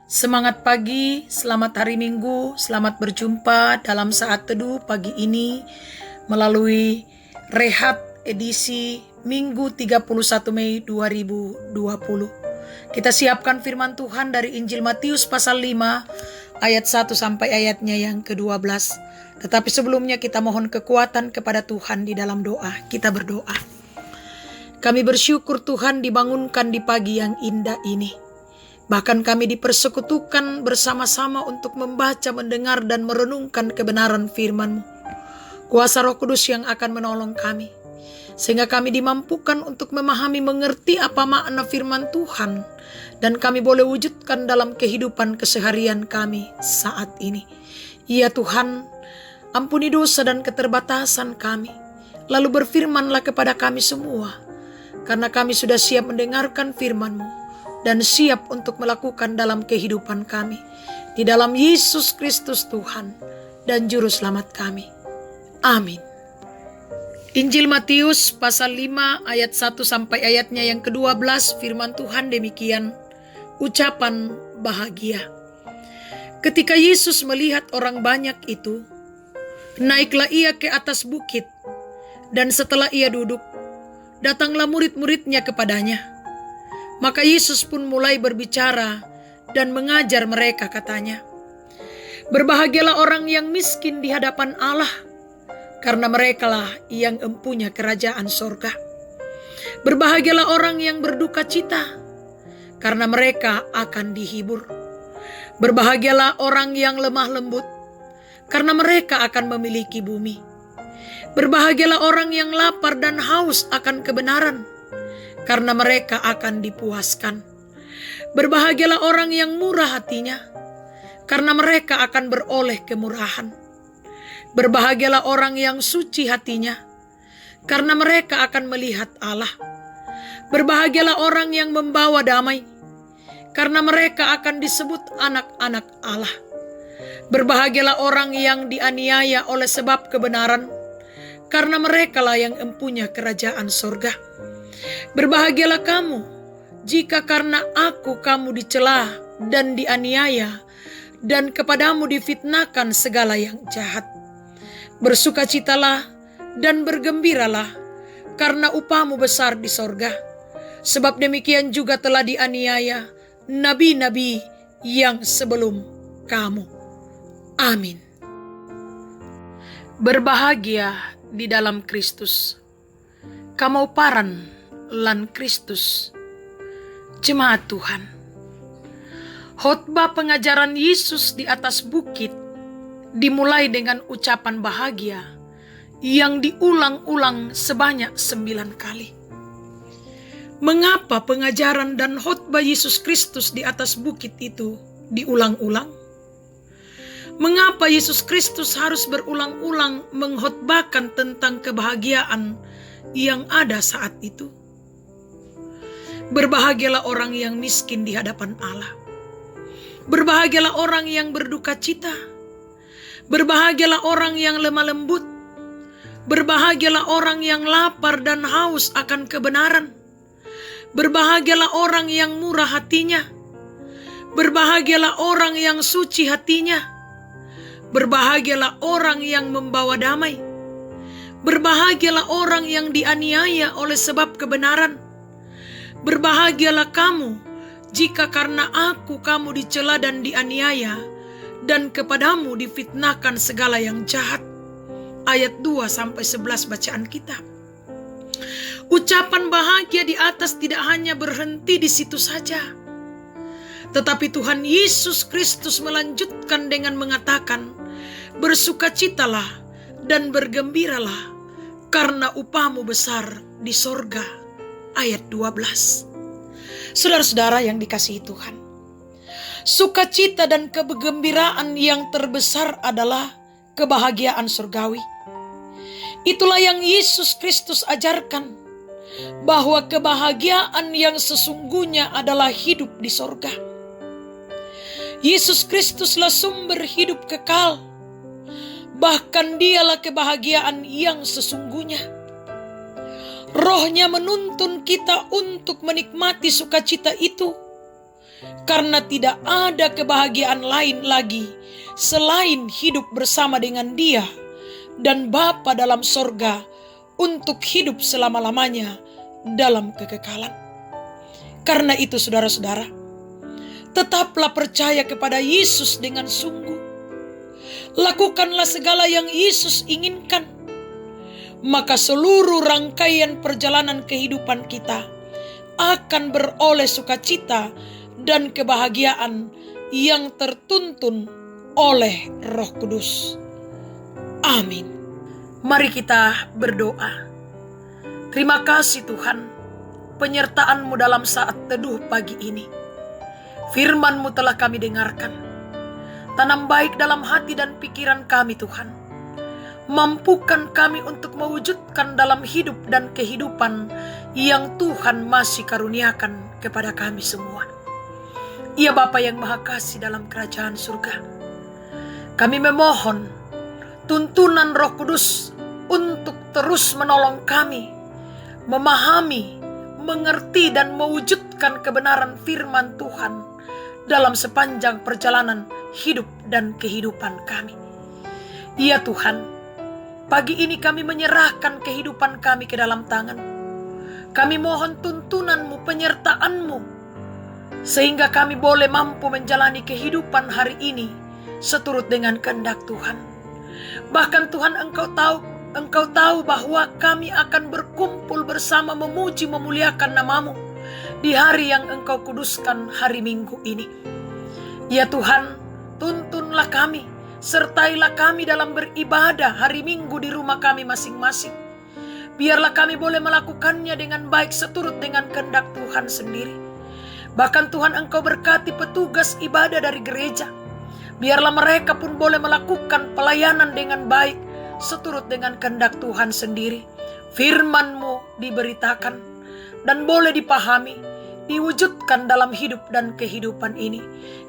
Semangat pagi, selamat hari Minggu, selamat berjumpa dalam saat teduh pagi ini melalui Rehat edisi Minggu 31 Mei 2020. Kita siapkan firman Tuhan dari Injil Matius pasal 5 ayat 1 sampai ayatnya yang ke-12. Tetapi sebelumnya kita mohon kekuatan kepada Tuhan di dalam doa. Kita berdoa. Kami bersyukur Tuhan dibangunkan di pagi yang indah ini. Bahkan kami dipersekutukan bersama-sama untuk membaca, mendengar, dan merenungkan kebenaran firman-Mu. Kuasa Roh Kudus yang akan menolong kami, sehingga kami dimampukan untuk memahami, mengerti apa makna firman Tuhan, dan kami boleh wujudkan dalam kehidupan keseharian kami saat ini. Ya Tuhan, ampuni dosa dan keterbatasan kami, lalu berfirmanlah kepada kami semua, karena kami sudah siap mendengarkan firman-Mu dan siap untuk melakukan dalam kehidupan kami. Di dalam Yesus Kristus Tuhan dan Juru Selamat kami. Amin. Injil Matius pasal 5 ayat 1 sampai ayatnya yang ke-12, firman Tuhan demikian. Ucapan bahagia. Ketika Yesus melihat orang banyak itu, naiklah ia ke atas bukit, dan setelah ia duduk, datanglah murid-muridnya kepadanya. Maka Yesus pun mulai berbicara dan mengajar mereka, katanya, "Berbahagialah orang yang miskin di hadapan Allah, karena merekalah yang empunya kerajaan sorga. Berbahagialah orang yang berduka cita, karena mereka akan dihibur. Berbahagialah orang yang lemah lembut, karena mereka akan memiliki bumi. Berbahagialah orang yang lapar dan haus akan kebenaran, karena mereka akan dipuaskan. Berbahagialah orang yang murah hatinya, karena mereka akan beroleh kemurahan. Berbahagialah orang yang suci hatinya, karena mereka akan melihat Allah. Berbahagialah orang yang membawa damai, karena mereka akan disebut anak-anak Allah. Berbahagialah orang yang dianiaya oleh sebab kebenaran, karena merekalah yang empunya kerajaan sorga. Berbahagialah kamu jika karena aku kamu dicela dan dianiaya, dan kepadamu difitnahkan segala yang jahat. Bersukacitalah dan bergembiralah, karena upahmu besar di sorga. Sebab demikian juga telah dianiaya nabi-nabi yang sebelum kamu." Amin. Berbahagia di dalam Kristus. Kamauparan lan Kristus, jemaat Tuhan. Khotbah pengajaran Yesus di atas bukit dimulai dengan ucapan bahagia yang diulang-ulang sebanyak 9 kali. Mengapa pengajaran dan khotbah Yesus Kristus di atas bukit itu diulang-ulang? Mengapa Yesus Kristus harus berulang-ulang mengkhotbahkan tentang kebahagiaan yang ada saat itu? Berbahagialah orang yang miskin di hadapan Allah. Berbahagialah orang yang berduka cita. Berbahagialah orang yang lemah lembut. Berbahagialah orang yang lapar dan haus akan kebenaran. Berbahagialah orang yang murah hatinya. Berbahagialah orang yang suci hatinya. Berbahagialah orang yang membawa damai. Berbahagialah orang yang dianiaya oleh sebab kebenaran. Berbahagialah kamu jika karena aku kamu dicela dan dianiaya, dan kepadamu difitnahkan segala yang jahat. Ayat 2 sampai 11 bacaan kita. Ucapan bahagia di atas tidak hanya berhenti di situ saja, tetapi Tuhan Yesus Kristus melanjutkan dengan mengatakan, "Bersukacitalah dan bergembiralah, karena upahmu besar di sorga." Ayat 12. Saudara-saudara yang dikasihi Tuhan, sukacita dan kegembiraan yang terbesar adalah kebahagiaan surgawi. Itulah yang Yesus Kristus ajarkan, bahwa kebahagiaan yang sesungguhnya adalah hidup di sorga. Yesus Kristuslah sumber hidup kekal, bahkan Dialah kebahagiaan yang sesungguhnya. Rohnya menuntun kita untuk menikmati sukacita itu, karena tidak ada kebahagiaan lain lagi selain hidup bersama dengan Dia dan Bapa dalam sorga untuk hidup selama-lamanya dalam kekekalan. Karena itu saudara-saudara, tetaplah percaya kepada Yesus dengan sungguh. Lakukanlah segala yang Yesus inginkan, maka seluruh rangkaian perjalanan kehidupan kita akan beroleh sukacita dan kebahagiaan yang tertuntun oleh Roh Kudus. Amin. Mari kita berdoa. Terima kasih Tuhan, penyertaan-Mu dalam saat teduh pagi ini. Firman-Mu telah kami dengarkan. Tanam baik dalam hati dan pikiran kami Tuhan. Mampukan kami untuk mewujudkan dalam hidup dan kehidupan yang Tuhan masih karuniakan kepada kami semua. Ya Bapa yang Maha Kasih dalam kerajaan surga, kami memohon tuntunan Roh Kudus untuk terus menolong kami memahami, mengerti dan mewujudkan kebenaran firman Tuhan dalam sepanjang perjalanan hidup dan kehidupan kami. Ya Tuhan, pagi ini kami menyerahkan kehidupan kami ke dalam tangan. Kami mohon tuntunan-Mu, penyertaan-Mu, sehingga kami boleh mampu menjalani kehidupan hari ini seturut dengan kehendak Tuhan. Bahkan Tuhan, Engkau tahu bahwa kami akan berkumpul bersama memuji memuliakan nama-Mu di hari yang Engkau kuduskan, hari Minggu ini. Ya Tuhan, tuntunlah kami, sertailah kami dalam beribadah hari Minggu di rumah kami masing-masing. Biarlah kami boleh melakukannya dengan baik seturut dengan kehendak Tuhan sendiri. Bahkan Tuhan, Engkau berkati petugas ibadah dari gereja. Biarlah mereka pun boleh melakukan pelayanan dengan baik seturut dengan kehendak Tuhan sendiri. Firman-Mu diberitakan dan boleh dipahami, diwujudkan dalam hidup dan kehidupan ini.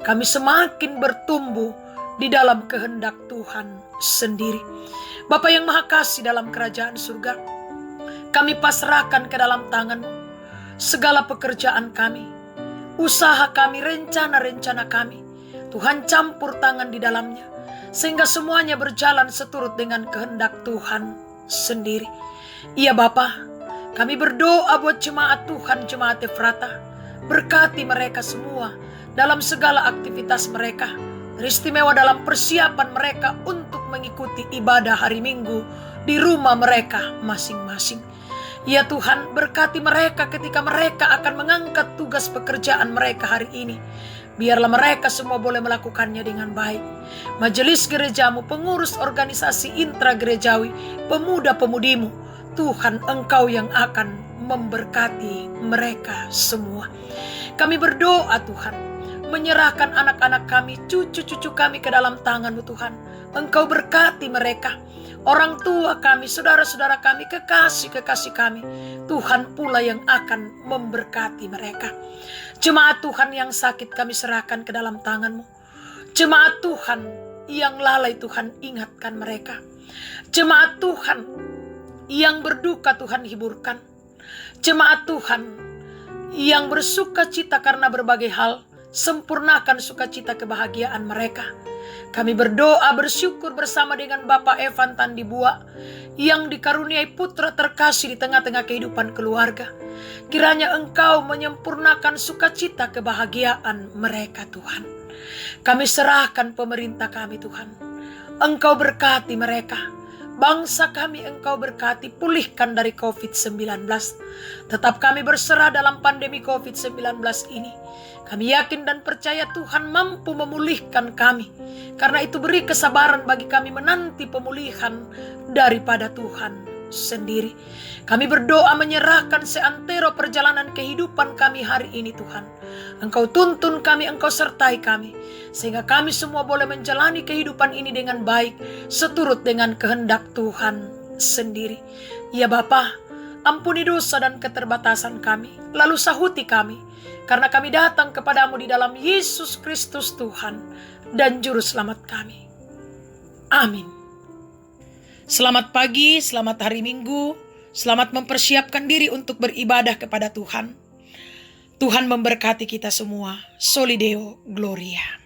Kami semakin bertumbuh di dalam kehendak Tuhan sendiri. Bapa yang Maha Kasih dalam kerajaan surga, kami pasrahkan ke dalam tangan-Mu segala pekerjaan kami, usaha kami, rencana-rencana kami. Tuhan campur tangan di dalamnya, sehingga semuanya berjalan seturut dengan kehendak Tuhan sendiri. Iya Bapa, kami berdoa buat jemaat Tuhan, jemaat Efrata. Berkati mereka semua dalam segala aktivitas mereka, teristimewa dalam persiapan mereka untuk mengikuti ibadah hari Minggu di rumah mereka masing-masing. Ya Tuhan, berkati mereka ketika mereka akan mengangkat tugas pekerjaan mereka hari ini. Biarlah mereka semua boleh melakukannya dengan baik. Majelis gerejamu, pengurus organisasi intragerejawi, pemuda-pemudimu, Tuhan, Engkau yang akan memberkati mereka semua. Kami berdoa Tuhan, menyerahkan anak-anak kami, cucu-cucu kami ke dalam tangan-Mu Tuhan. Engkau berkati mereka. Orang tua kami, saudara-saudara kami, kekasih-kekasih kami, Tuhan pula yang akan memberkati mereka. Jemaat Tuhan yang sakit kami serahkan ke dalam tangan-Mu. Jemaat Tuhan yang lalai, Tuhan ingatkan mereka. Jemaat Tuhan yang berduka, Tuhan hiburkan. Jemaat Tuhan yang bersuka cita karena berbagai hal, sempurnakan sukacita kebahagiaan mereka. Kami berdoa bersyukur bersama dengan Bapak Evan Tandibua yang dikaruniai putra terkasih di tengah-tengah kehidupan keluarga. Kiranya Engkau menyempurnakan sukacita kebahagiaan mereka Tuhan. Kami serahkan pemerintah kami Tuhan. Engkau berkati mereka. Bangsa kami Engkau berkati, pulihkan dari COVID-19. Tetap kami berserah dalam pandemi COVID-19 ini. Kami yakin dan percaya Tuhan mampu memulihkan kami. Karena itu beri kesabaran bagi kami menanti pemulihan daripada Tuhan sendiri. Kami berdoa menyerahkan seantero perjalanan kehidupan kami hari ini Tuhan. Engkau tuntun kami, Engkau sertai kami. Sehingga kami semua boleh menjalani kehidupan ini dengan baik, seturut dengan kehendak Tuhan sendiri. Ya Bapa, ampuni dosa dan keterbatasan kami, lalu sahuti kami. Karena kami datang kepadamu di dalam Yesus Kristus Tuhan dan Juru Selamat kami. Amin. Selamat pagi, selamat hari Minggu. Selamat mempersiapkan diri untuk beribadah kepada Tuhan. Tuhan memberkati kita semua. Soli Deo Gloria.